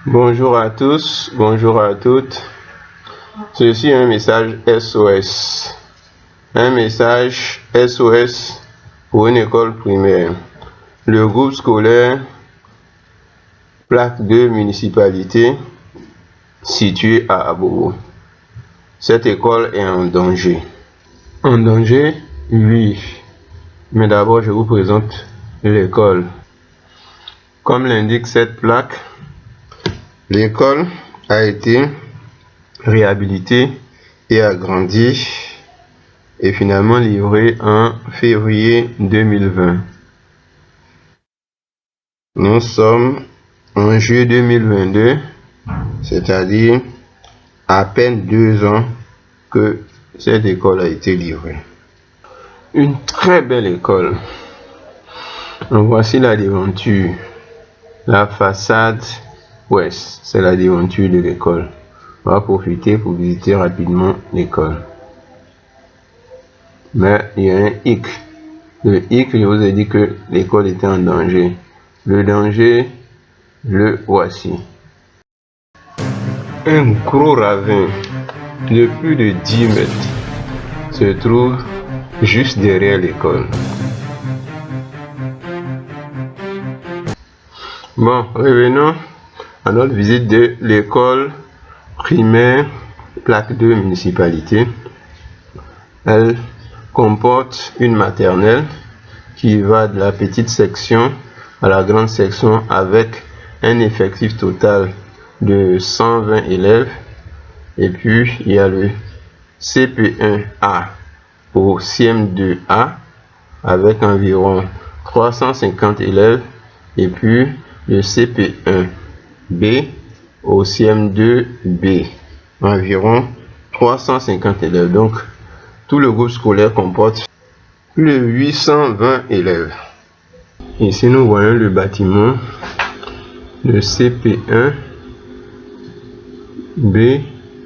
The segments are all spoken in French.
Bonjour à tous, bonjour à toutes. Ceci est un message SOS. Un message SOS pour une école primaire. Le groupe scolaire Plaque 2 municipalité située à Abobo. Cette école est en danger. En danger? Oui. Mais d'abord, je vous présente l'école. Comme l'indique cette plaque, l'école a été réhabilitée et agrandie et finalement livrée en février 2020. Nous sommes en juillet 2022, c'est-à-dire à peine 2 ans que cette école a été livrée. Une très belle école. Donc voici la devanture. La façade ouest, c'est la devanture de l'école. On va profiter pour visiter rapidement l'école. Mais il y a un hic. Le hic, je vous ai dit que l'école était en danger. Le danger, le voici. Un gros ravin de plus de 10 mètres se trouve juste derrière l'école. Bon, revenons à notre visite de l'école primaire Plaque 2 municipalité. Elle comporte une maternelle qui va de la petite section à la grande section avec un effectif total de 120 élèves. Et puis il y a le CP1A au CM2A avec environ 350 élèves et puis le CP1B au CM2B environ 350 élèves. Donc tout le groupe scolaire comporte plus de 820 élèves. Ici nous voyons le bâtiment de CP1B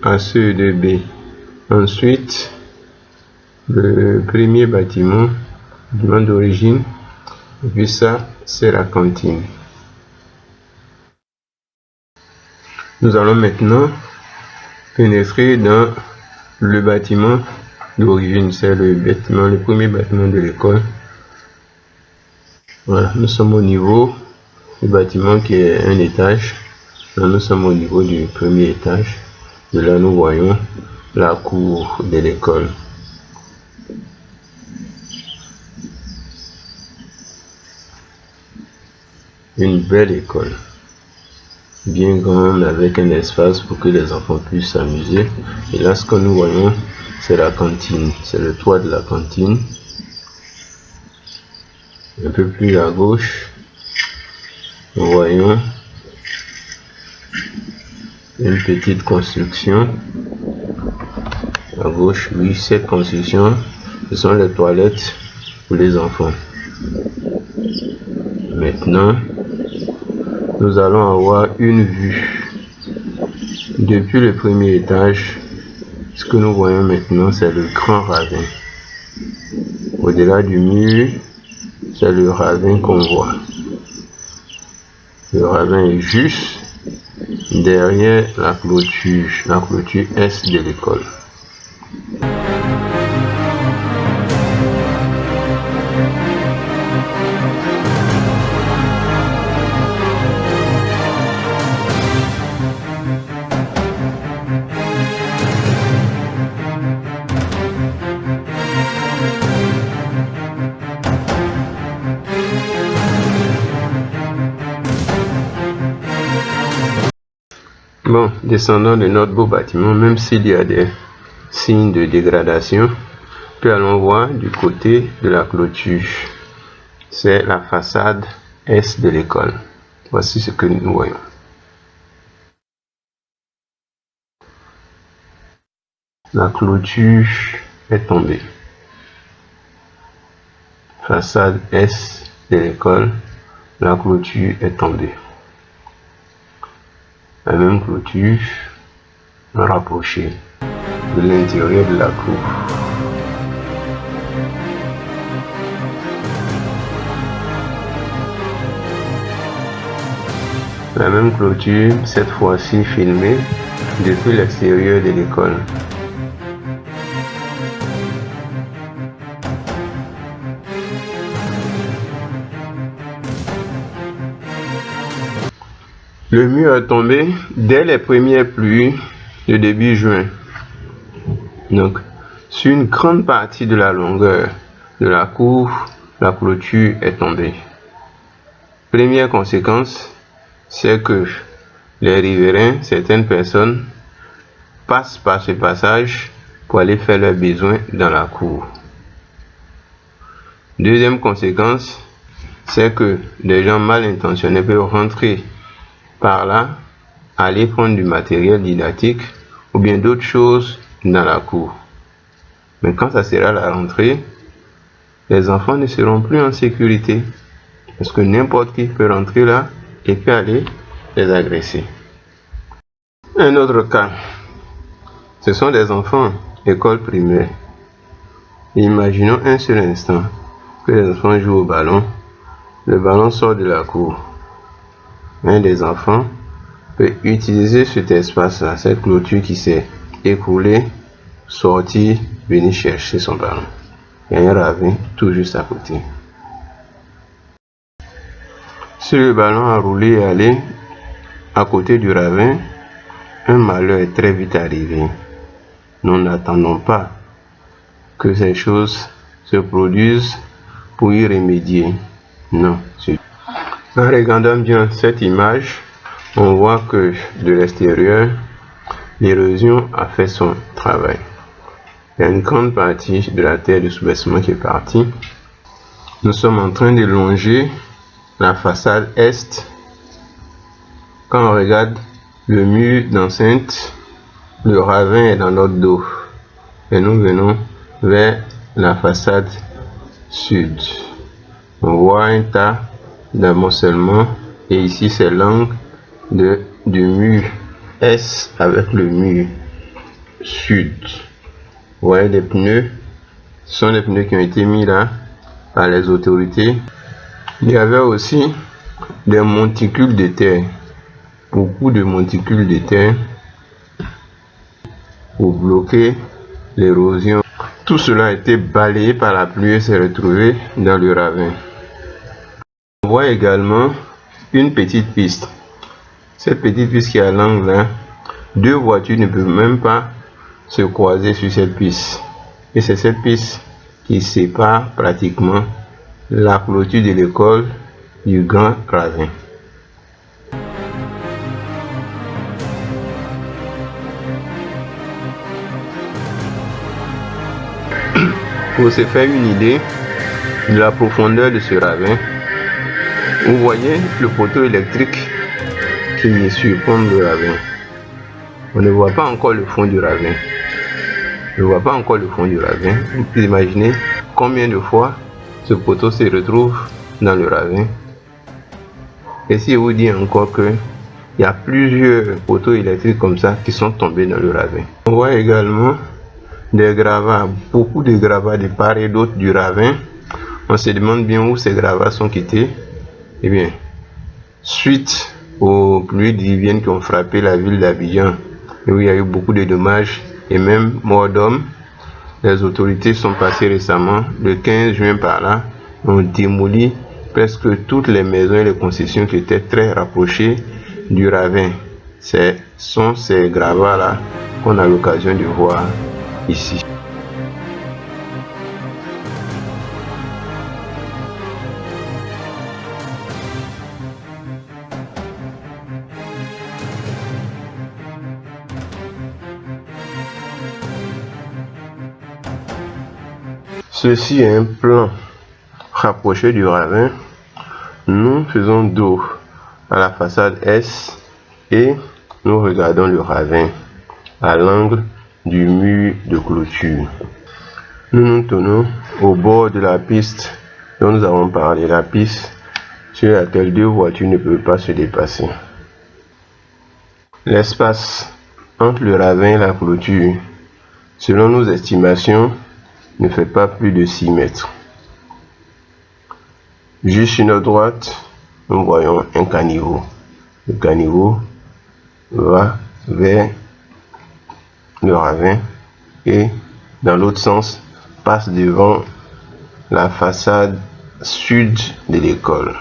à CE2B. Ensuite le premier bâtiment d'origine, et puis ça c'est la cantine. Nous allons maintenant pénétrer dans le bâtiment d'origine, c'est le premier bâtiment de l'école. Voilà, nous sommes au niveau du bâtiment qui est un étage. Là, nous sommes au niveau du premier étage. De là, nous voyons la cour de l'école. Une belle école, bien grande, avec un espace pour que les enfants puissent s'amuser. Et là, ce que nous voyons, c'est la cantine, c'est le toit de la cantine. Un peu plus à gauche, nous voyons une petite construction. À gauche, oui, cette construction, ce sont les toilettes pour les enfants. Maintenant, nous allons avoir une vue depuis le premier étage. Ce que nous voyons maintenant, c'est le grand ravin. Au-delà du mur, c'est le ravin qu'on voit. Le ravin est juste derrière la clôture est de l'école. Bon, descendons de notre beau bâtiment, même s'il y a des signes de dégradation, puis allons voir du côté de la clôture. C'est la façade est de l'école. Voici ce que nous voyons. La clôture est tombée. Façade est de l'école, la clôture est tombée. La même clôture rapprochée de l'intérieur de la cour. La même clôture, cette fois-ci filmée depuis l'extérieur de l'école. Le mur est tombé dès les premières pluies de début juin. Donc, sur une grande partie de la longueur de la cour, la clôture est tombée. Première conséquence, c'est que les riverains, certaines personnes, passent par ce passage pour aller faire leurs besoins dans la cour. Deuxième conséquence, c'est que des gens mal intentionnés peuvent rentrer par là, aller prendre du matériel didactique ou bien d'autres choses dans la cour. Mais quand ça sera la rentrée, les enfants ne seront plus en sécurité parce que n'importe qui peut rentrer là et peut aller les agresser. Un autre cas, ce sont des enfants école primaire. Imaginons un seul instant que les enfants jouent au ballon, le ballon sort de la cour. Un des enfants peut utiliser cet espace-là, cette clôture qui s'est écoulée, sortir, venir chercher son ballon. Il y a un ravin tout juste à côté. Si le ballon a roulé et allé à côté du ravin, un malheur est très vite arrivé. Nous n'attendons pas que ces choses se produisent pour y remédier. Non. En regardant bien cette image, on voit que de l'extérieur, l'érosion a fait son travail. Il y a une grande partie de la terre de sous-bassement qui est partie. Nous sommes en train de longer la façade est. Quand on regarde le mur d'enceinte, le ravin est dans notre dos. Et nous venons vers la façade sud. On voit un tas d'amoncellement et ici c'est l'angle du mur est avec le mur sud. Vous voyez les pneus, ce sont les pneus qui ont été mis là par les autorités. Il y avait aussi des monticules de terre, beaucoup de monticules de terre pour bloquer l'érosion. Tout cela a été balayé par la pluie et s'est retrouvé dans le ravin. On voit également une petite piste. Cette petite piste qui est à l'angle là, deux voitures ne peuvent même pas se croiser sur cette piste. Et c'est cette piste qui sépare pratiquement la clôture de l'école du grand ravin. Pour se faire une idée de la profondeur de ce ravin, vous voyez le poteau électrique qui surplombe le ravin. On ne voit pas encore le fond du ravin. On ne voit pas encore le fond du ravin. Vous pouvez imaginer combien de fois ce poteau se retrouve dans le ravin. Et si je vous dis encore que il y a plusieurs poteaux électriques comme ça qui sont tombés dans le ravin. On voit également des gravats, beaucoup de gravats de part et d'autre du ravin. On se demande bien où ces gravats sont quittés. Eh bien, suite aux pluies diluviennes qui ont frappé la ville d'Abidjan, où il y a eu beaucoup de dommages et même morts d'hommes, les autorités sont passées récemment, le 15 juin par là, ont démoli presque toutes les maisons et les concessions qui étaient très rapprochées du ravin. Ce sont ces gravats-là qu'on a l'occasion de voir ici. Ceci est un plan rapproché du ravin. Nous faisons dos à la façade est et nous regardons le ravin à l'angle du mur de clôture. Nous nous tenons au bord de la piste dont nous avons parlé, la piste sur laquelle deux voitures ne peuvent pas se dépasser. L'espace entre le ravin et la clôture, selon nos estimations, ne fait pas plus de 6 mètres. Juste sur notre droite, nous voyons un caniveau. le caniveau va vers le ravin et dans l'autre sens passe devant la façade sud de l'école.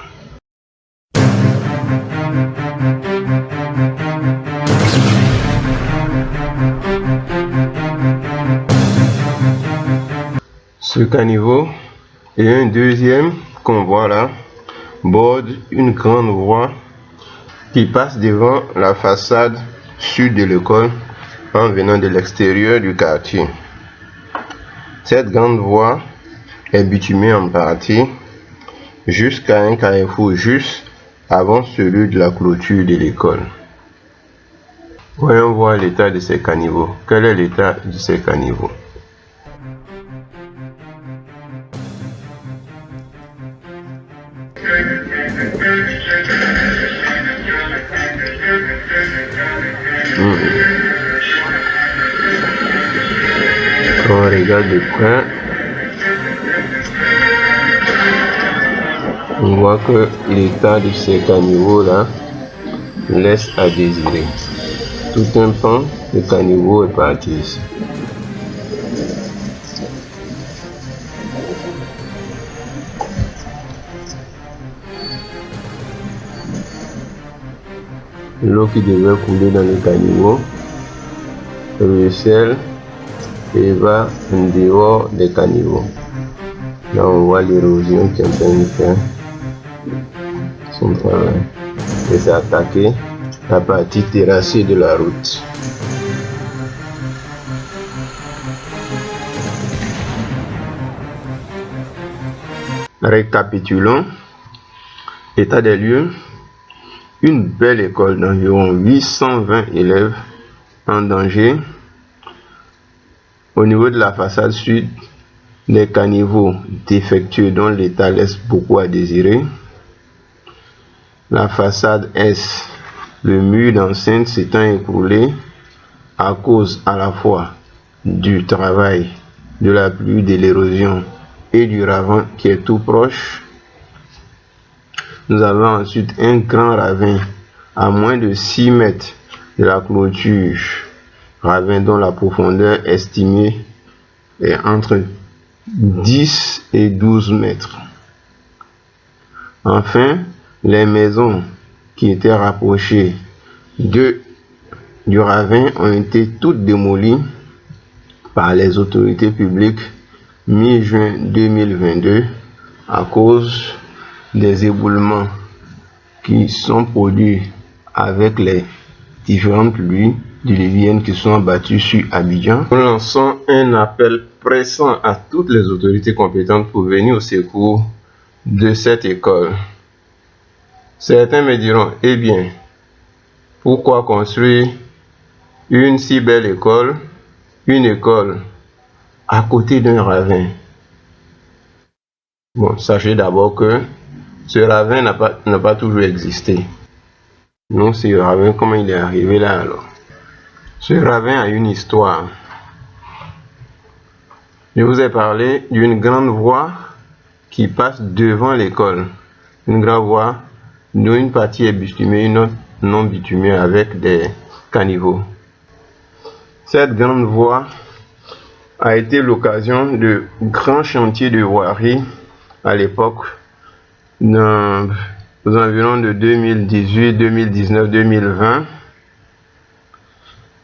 Ce caniveau et un deuxième qu'on voit là borde une grande voie qui passe devant la façade sud de l'école en venant de l'extérieur du quartier. Cette grande voie est bitumée en partie jusqu'à un carrefour juste avant celui de la clôture de l'école. Voyons voir l'état de ces caniveaux. Quel est l'état de ces caniveaux? Quand on regarde de près, on voit que l'état de ces caniveaux là laisse à désirer. Tout un pan de caniveau est parti ici. L'eau qui devait couler dans le caniveau ruisselle et va en dehors des caniveaux. Là on voit l'érosion qui est en train de faire son travail et c'est attaqué la partie terrassée de la route. Récapitulons l'état des lieux. Une belle école d'environ 820 élèves en danger. Au niveau de la façade sud, des caniveaux défectueux dont l'état laisse beaucoup à désirer. La façade est, le mur d'enceinte s'étant écroulé à cause à la fois du travail, de la pluie, de l'érosion et du ravin qui est tout proche. Nous avons ensuite un grand ravin à moins de 6 mètres de la clôture, ravin dont la profondeur estimée est entre 10 et 12 mètres. Enfin, les maisons qui étaient rapprochées du ravin ont été toutes démolies par les autorités publiques mi-juin 2022 à cause des éboulements qui sont produits avec les différentes pluies diluviennes qui sont abattues sur Abidjan. Nous lançons un appel pressant à toutes les autorités compétentes pour venir au secours de cette école. Certains me diront, eh bien, pourquoi construire une si belle école, une école à côté d'un ravin? Bon, sachez d'abord que ce ravin n'a pas toujours existé. Non, ce ravin, comment il est arrivé là alors? Ce ravin a une histoire. Je vous ai parlé d'une grande voie qui passe devant l'école. Une grande voie dont une partie est bitumée, une autre non bitumée avec des caniveaux. Cette grande voie a été l'occasion de grands chantiers de voirie à l'époque, dans aux environs de 2018, 2019, 2020.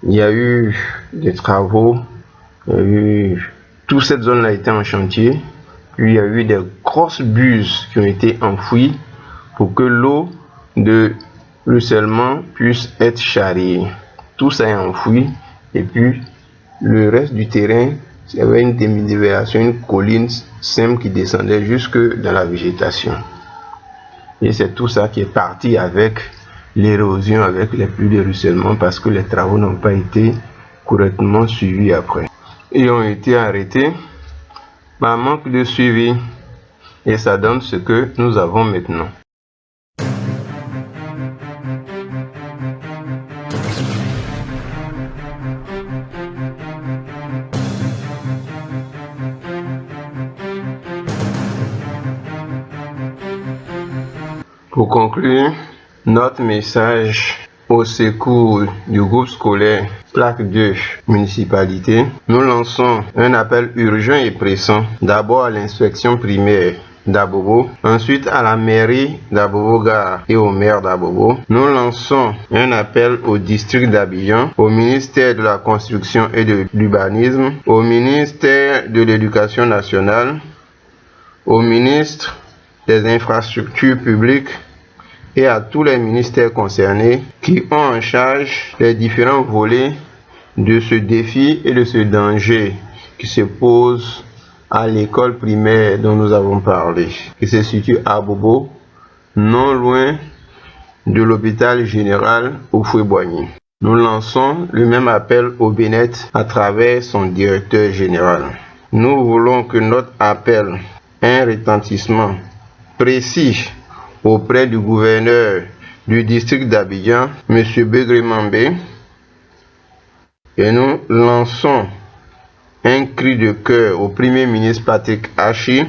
Il y a eu des travaux, toute cette zone a été en chantier, puis il y a eu des grosses buses qui ont été enfouies pour que l'eau de ruissellement puisse être charriée. Tout ça est enfoui et puis le reste du terrain, il y avait une dénivellation, une colline simple qui descendait jusque dans la végétation. Et c'est tout ça qui est parti avec l'érosion, avec les pluies de ruissellement parce que les travaux n'ont pas été correctement suivis après. Ils ont été arrêtés par manque de suivi et ça donne ce que nous avons maintenant. Pour conclure, notre message au secours du groupe scolaire Plaque 2 municipalité. Nous lançons un appel urgent et pressant, d'abord à l'inspection primaire d'Abobo, ensuite à la mairie d'Abobo-Gare et au maire d'Abobo. Nous lançons un appel au district d'Abidjan, au ministère de la Construction et de l'Urbanisme, au ministère de l'Éducation nationale, au ministre des Infrastructures publiques et à tous les ministères concernés qui ont en charge les différents volets de ce défi et de ce danger qui se pose à l'école primaire dont nous avons parlé, qui se situe à Abobo, non loin de l'hôpital général Houphouët-Boigny. Nous lançons le même appel au Bénet à travers son directeur général. Nous voulons que notre appel ait un retentissement précis auprès du gouverneur du district d'Abidjan, M. Begré-Mambé, et nous lançons un cri de cœur au Premier ministre Patrick Hachi,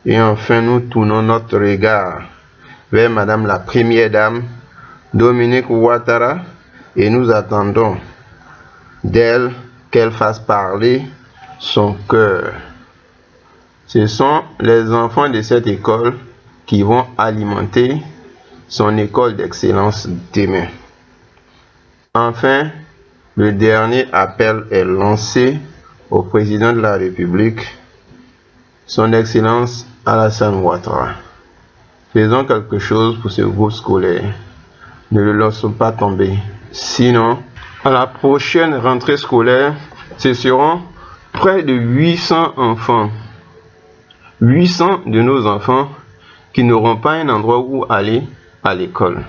et enfin nous tournons notre regard vers Madame la Première Dame Dominique Ouattara et nous attendons d'elle qu'elle fasse parler son cœur. Ce sont les enfants de cette école qui vont alimenter son école d'excellence demain. Enfin, le dernier appel est lancé au président de la République, son Excellence Alassane Ouattara. Faisons quelque chose pour ce groupe scolaire. Ne le laissons pas tomber. Sinon, à la prochaine rentrée scolaire, ce seront près de 800 enfants. 800 de nos enfants qui n'auront pas un endroit où aller à l'école.